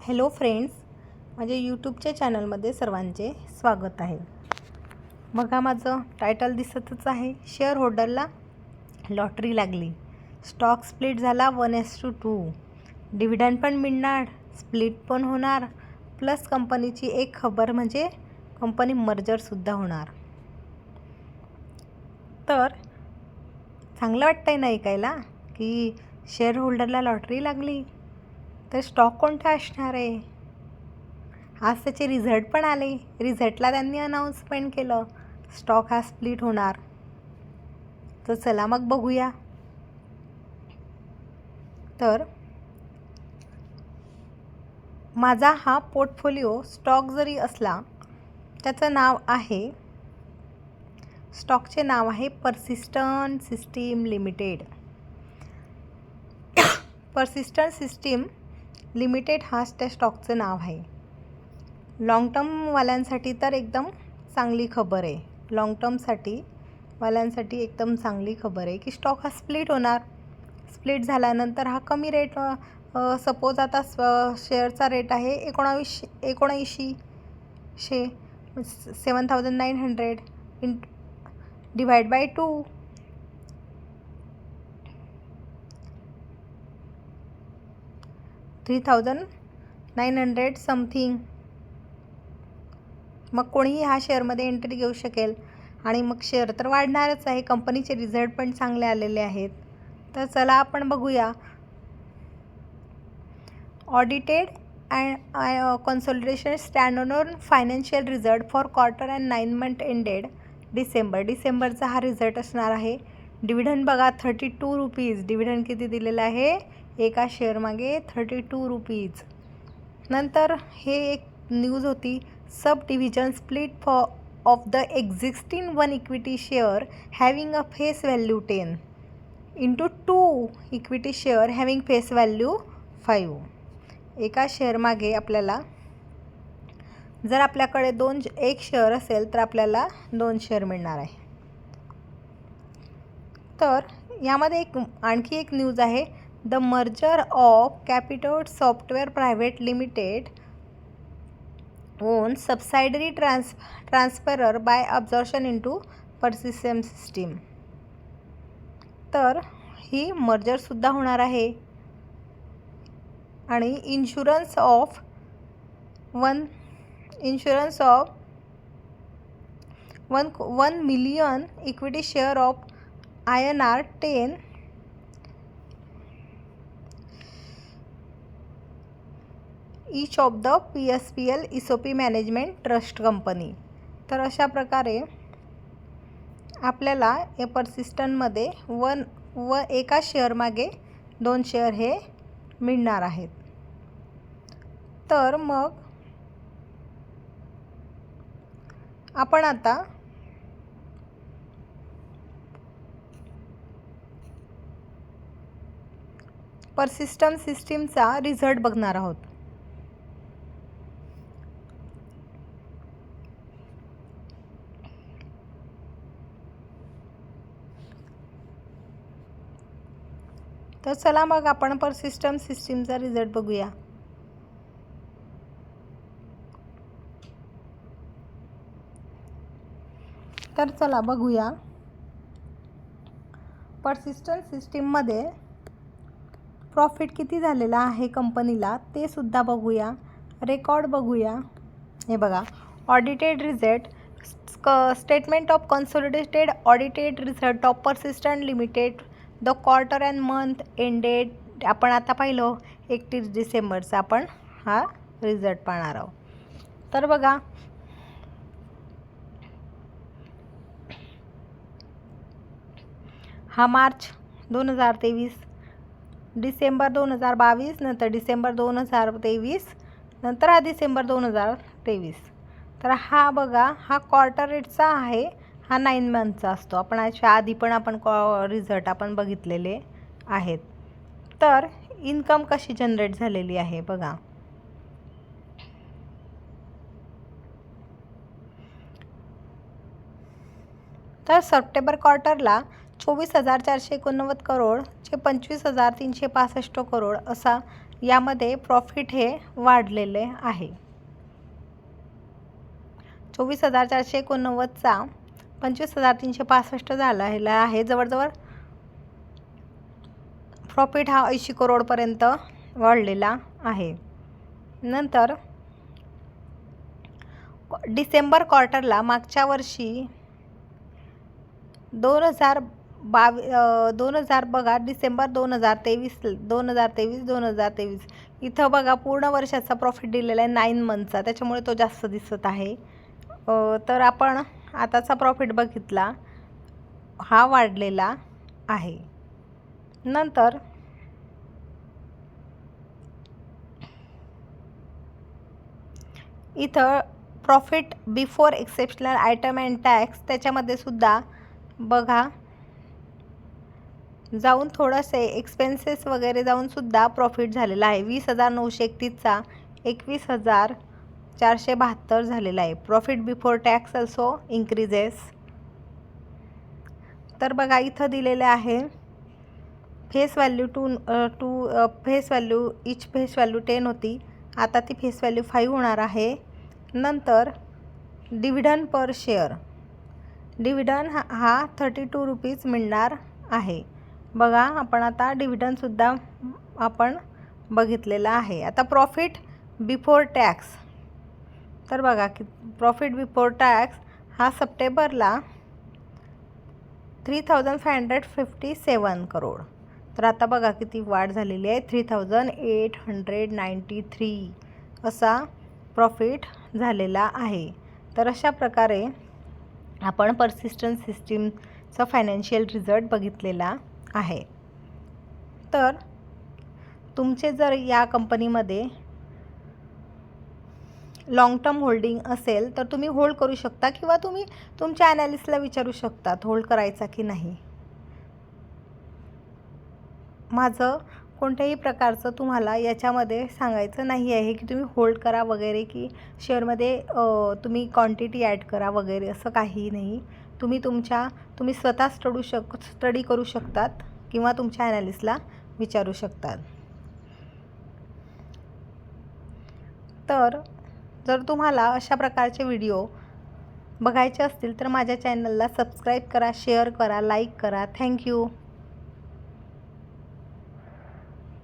Hello friends, माझ्या यूट्यूबच्या चॅनलमध्ये सर्वांचे स्वागत आहे. बघा, माझं टायटल दिसतच आहे. शेअर होल्डरला लॉटरी लागली, स्टॉक स्प्लिट झाला 1:2, डिव्हिडंड पण मिळणार, स्प्लिट पण होणार, प्लस कंपनीची एक खबर म्हणजे कंपनी मर्जरसुद्धा होणार. तर चांगलं वाटतंय ना ऐकायला की शेअर होल्डरला लॉटरी लागली. तर स्टॉक कोणता असणार आहे? आज त्याचे रिझल्ट पण आले. रिझल्टला त्यांनी अनाऊन्समेंट केलं स्टॉक हा स्प्लिट होणार. तर चला मग बघूया. तर माझा हा पोर्टफोलिओ स्टॉक जरी असला, त्याचं नाव आहे, स्टॉकचे नाव आहे persistent system limited. Persistent system limited हाच त्या स्टॉकचं नाव आहे. लाँग टर्मवाल्यांसाठी तर एकदम चांगली खबर आहे. लाँग टर्मसाठी वाल्यांसाठी एकदम चांगली खबर आहे की स्टॉक हा स्प्लिट होणार. स्प्लिट झाल्यानंतर हा कमी रेट, सपोज आता शेअरचा रेट आहे 7900 7900 डिवाइड बाय 2, $3,900 समथिंग. मग कोणीही ह्या शेअरमध्ये एंट्री घेऊ शकेल आणि मग शेअर तर वाढणारच आहे. कंपनीचे रिझल्ट पण चांगले आलेले आहेत. तर चला आपण बघूया. Audited and consolidation standard financial result for quarter and 9 month ended डिसेंबरचा हा रिझल्ट असणार आहे. डिव्हिडंड बघा 32 रुपीज. डिव्हिडंड किती दिलेलं आहे? एका शेअरमागे 32 रुपीज. नंतर हे एक न्यूज होती, sub division split of the existing 1 equity share having a face value 10 into 2 equity share having face value 5. एका शेअरमागे आपल्याला, जर आपल्याकडे एक शेअर असेल तर आपल्याला 2 शेअर मिळणार आहे. तर यामध्ये आणखी एक न्यूज आहे, the merger of capital software private limited own subsidiary transferor by absorption into persistent system. तर ही मर्जरसुद्धा होणार आहे. आणि insurance of 1 million equity share of INR 10 each of the PSPL ESOP management trust company. तर अशा प्रकारे आपल्याला या पर्सिस्टंटमध्ये एका शेअरमागे 2 शेअर हे मिळणार आहेत. तर मग आपण आता पर्सिस्टंट सिस्टीमचा रिझल्ट बघणार आहोत. तर चला मग आपण पर्सिस्टंट सिस्टीमचा रिझल्ट बघूया. तर चला बघूया. पर्सिस्टंट सिस्टीममध्ये प्रॉफिट किती झालेला आहे कंपनीला ते सुद्धा बघूया. रेकॉर्ड बघूया. हे बघा, audited result, statement of consolidated audited result of persistent limited the quarter and month ended. आपण आता पाहिलं 31 डिसेंबरचा आपण हा रिझल्ट पाहणार आहोत. तर बघा, हा मार्च 2023, डिसेंबर 2022, नंतर डिसेंबर 2023, नंतर हा डिसेंबर 2023. तर हा बघा, हा क्वार्टर रेटचा आहे, हा 9 मंथचा असतो. आपण याच्या आधी पण आपण रिझल्ट आपण बघितलेले आहेत. तर इन्कम कशी जनरेट झालेली आहे बघा. तर सप्टेंबर क्वार्टरला 24,489 करोड चे 25,365 करोड असा यामध्ये प्रॉफिट हे वाढलेले आहे. 24,489चा 25,365 झालेला आहे. जवळजवळ प्रॉफिट हा 80 करोडपर्यंत वाढलेला आहे. नंतर डिसेंबर क्वार्टरला मागच्या वर्षी 2000 बघा, डिसेंबर 2023 इथं बघा पूर्ण वर्षाचा प्रॉफिट दिलेला आहे 9 मंथचा, त्याच्यामुळे तो जास्त दिसत आहे. तर आपण आताचा प्रॉफिट बघितला, हा वाढलेला आहे. नंतर इथं profit before exceptional item and tax, त्याच्यामध्ये सुद्धा बघा जाऊन थोडंसे एक्सपेन्सेस वगैरे जाऊन सुद्धा प्रॉफिट झालेला आहे. 20,931चा 21,472 झालेला आहे. Profit before tax also increases. तर बघा इथं दिलेले आहे फेस व्हॅल्यू फेस व्हॅल्यू 10 होती, आता ती फेस व्हॅल्यू 5 होणार आहे. नंतर डिव्हिडंड पर शेअर, डिव्हिडंड हा 32 रुपीज मिळणार आहे. बघा आपण आता डिव्हिडंडसुद्धा आपण बघितलेला आहे. आता प्रॉफिट बिफोर टॅक्स, तर बघा की प्रॉफिट बिफोर टॅक्स हा सप्टेंबरला 3,557 करोड. तर आता बघा किती वाढ झालेली आहे, 3,893 असा प्रॉफिट झालेला आहे. तर अशा प्रकारे आपण पर्सिस्टंट सिस्टीमचा फायनान्शियल रिझल्ट बघितलेला आहे. तर तुमचे जर या कंपनीमध्ये लॉंग टर्म होल्डिंग असेल तर तुम्ही होल्ड करू शकता, किंवा तुम्ही तुमच्या ॲनालिस्टला विचारू शकतात होल्ड करायचा की नाही. माझं कोणत्याही प्रकारचं तुम्हाला याच्यामध्ये सांगायचं नाही आहे की तुम्ही होल्ड करा वगैरे, की शेअरमध्ये तुम्ही क्वांटिटी ॲड करा वगैरे, असं काही नाही. तुम्ही स्वतः स्टडी करू शकतात किंवा तुमच्या ॲनालिस्टला विचारू शकतात. तर जर तुम्हाला अशा प्रकारचे व्हिडिओ बघायचे असतील तर माझ्या चॅनलला सबस्क्राईब करा, शेअर करा, लाईक करा. थँक्यू.